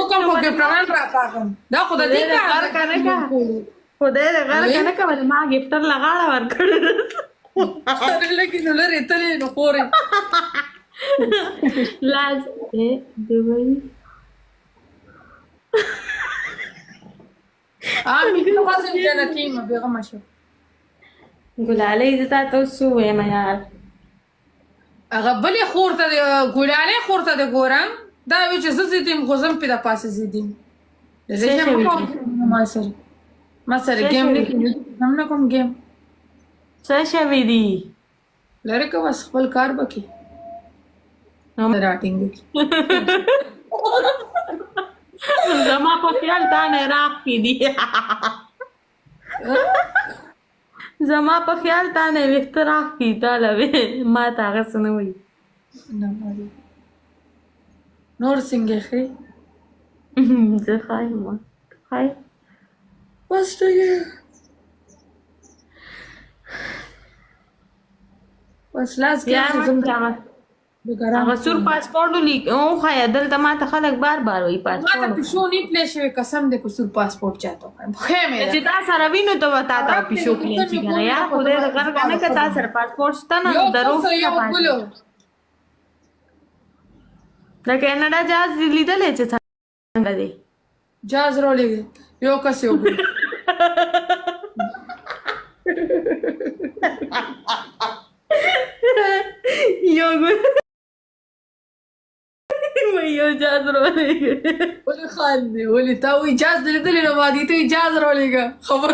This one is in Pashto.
کوم خو ګفټران راکاږم دا خو د دې کار کنه کا خدای دې غره کنه کا ما ګفټر لغاړه ورکړ سره لګي نو لري تلې نو خورې لاز دوی امي نو قاسم جنتي ما بيغم شو ګلالي زتا تاسو وایم یار هغه بلې خور ته ګوړاله خور ته د ګورم دا وی چې زیدیم غوزم په د پاسه زیدیم زه ما سره گیم نه کوم گیم څه شوی دی لره کو بس خپل کار وکي نو راټینګ زما په خیال تا نه راخې دی زما په خیال تا نه وخت راخې تا لوي ما تا غسنه وي نور څنګه خې زه خایم خای بس ته بس لاس کې زم هغه سور پاسپورت لیک او خای دلته ما ته خلک بار بار وي ما ته پښو نه پلی شوی قسم دې کو سور پاسپورت چاته خو مې چې تا سره وینو ته وتا ته پښو پلی شي کنه یا خدای دې غر کنه که تا سره پاسپورت شته نه درو دا کیناډا جاز لیدلې چې څنګه دی جاز رولې یو کس یو یو یو جاز رولې ولې خان دی ولې تا وې جاز دې نو باندې ته جاز رولېګه خبر